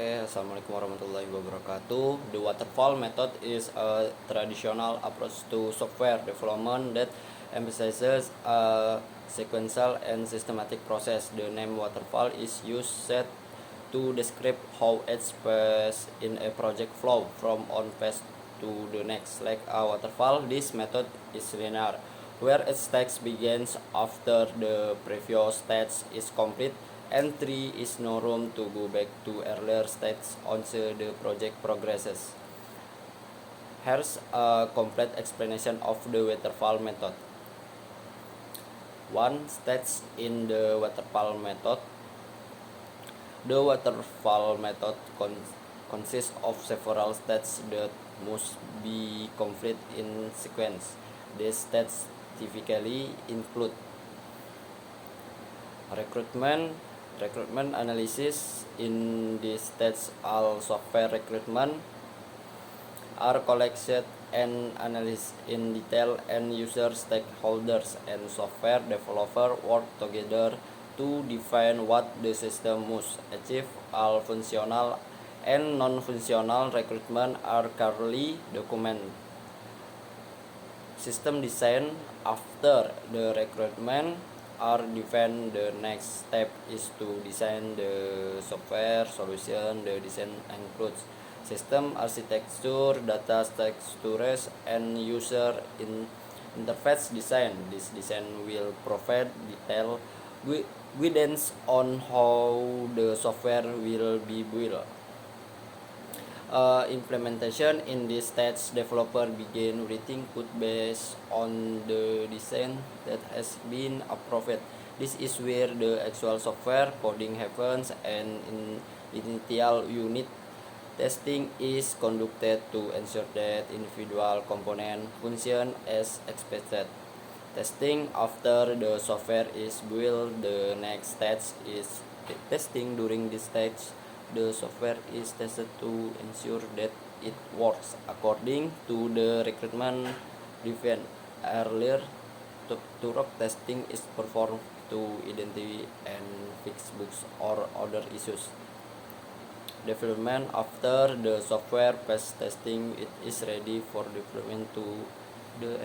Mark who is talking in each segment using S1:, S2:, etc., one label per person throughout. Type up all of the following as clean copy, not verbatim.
S1: Assalamualaikum warahmatullahi wabarakatuh. The waterfall method is a traditional approach to software development that emphasizes a sequential and systematic process. The name waterfall is used set to describe how each phase in a project flow from one phase to the next. Like a waterfall, this method is linear, where each stage begins after the previous stage is complete, and there is no room to go back to earlier stages until the project progresses. Here's a complete explanation of the waterfall method. One stage in the waterfall method. The waterfall method consists of several stages that must be complete in sequence. These stages typically include recruitment analysis. In this stage, all software recruitment are collected and analyzed in detail, and user stakeholders and software developer work together to define what the system must achieve. All functional and non-functional recruitment are clearly documented. System design. After the recruitment are defined, the next step is to design the software solution. The design includes system architecture, data structures, and user interface design. This design will provide detailed guidance on how the software will be built. Implementation. In this stage, developer begin writing code based on the design that has been approved. This is where the actual software coding happens, and initial unit testing is conducted to ensure that individual components function as expected. Testing. After the software is built, the next stage is testing. During this stage, the software is tested to ensure that it works according to the requirement defined earlier. Thorough testing is performed to identify and fix bugs or other issues. Development. After the software passes testing, it is ready for deployment to the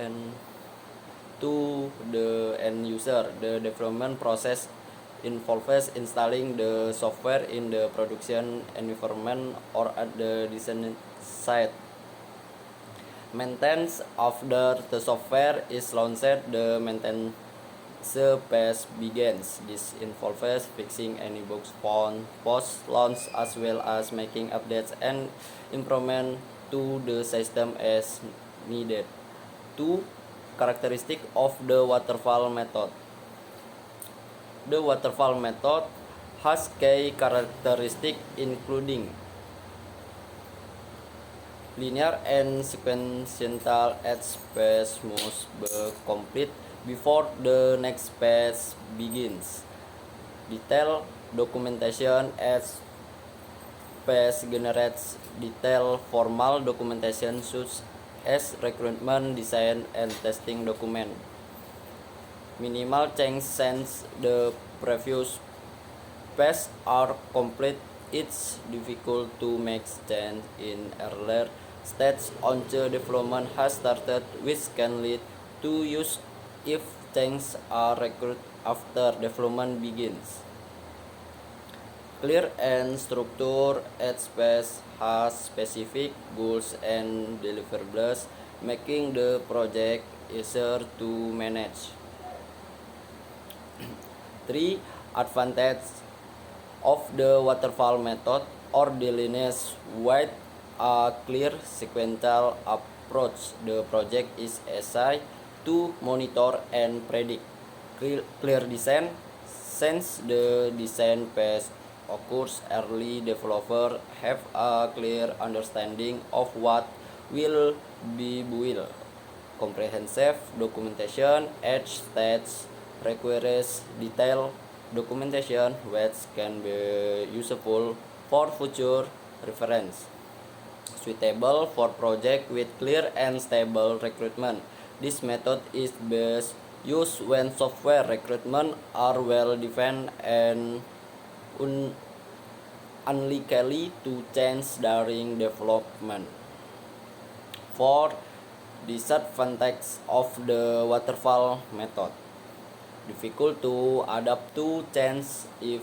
S1: end user. The development process involves installing the software in the production environment or at the design site. Maintenance. After the software is launched, the maintenance phase begins. This involves fixing any bugs found post-launch, as well as making updates and improvements to the system as needed. 2. Characteristic of the waterfall method. The waterfall method has key characteristics including linear and sequential. Each phase must be complete before the next phase begins. Detailed documentation. Each phase generates detailed formal documentation such as recruitment, design, and testing document. Minimal change since the previous phases are complete. It's difficult to make change in earlier stage until development has started, which can lead to use if changes are required after development begins. Clear and structure. Each phase has specific goals and deliverables, making the project easier to manage. 3. Advantage of the waterfall method or the linear. With a clear sequential approach, the project is easy to monitor and predict. Clear design. Since the design phase occurs early, developers have a clear understanding of what will be built. Comprehensive documentation. Each stage requires detailed documentation, which can be useful for future reference. Suitable for projects with clear and stable recruitment. This method is best used when software recruitment are well defined and unlikely to change during development. 4. Disadvantage of the waterfall method. Difficult to adapt to change if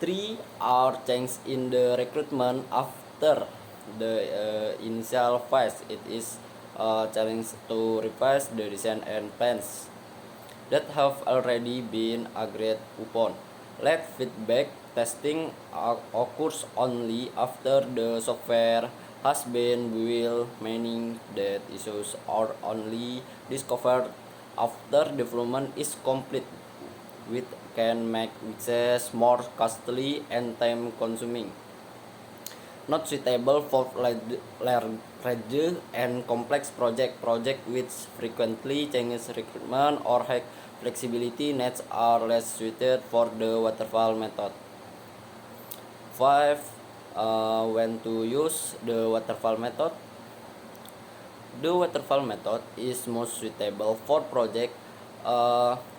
S1: three are changed in the recruitment after the initial phase. It is a challenge to revise the design and plans that have already been agreed upon. Late feedback testing occurs only after the software has been built, meaning that issues are only discovered after development is complete, which can make fixes more costly and time consuming. Not suitable for large and complex project which frequently changes recruitment or high flexibility needs are less suited for the waterfall method. 5. When to use the waterfall method. The waterfall method is most suitable for projects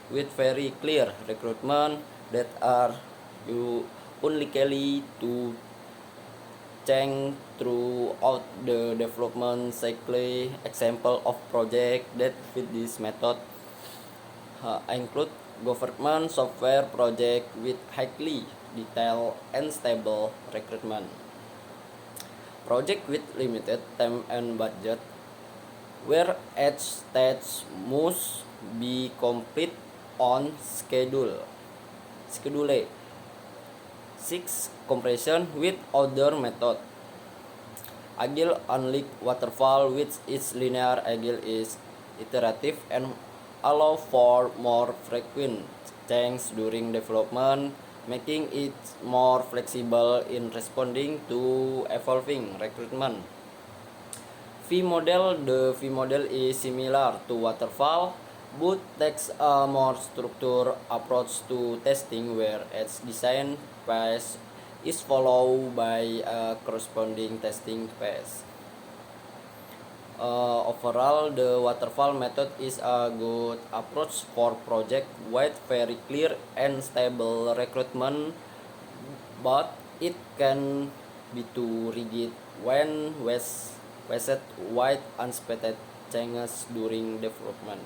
S1: with very clear recruitment that are unlikely to change throughout the development cycle. Example of projects that fit this method include government software project with highly detailed and stable recruitment, project with limited time and budget, where each stage must be complete on schedule. 6. Comparison with other method. Agile, unlike waterfall, which is linear, agile is iterative and allow for more frequent change during development, making it more flexible in responding to evolving recruitment. V model. The V model is similar to waterfall, but takes a more structured approach to testing, where its design phase is followed by a corresponding testing phase. Overall, the waterfall method is a good approach for project with very clear and stable recruitment, but it can be too rigid when faced with unexpected changes during development.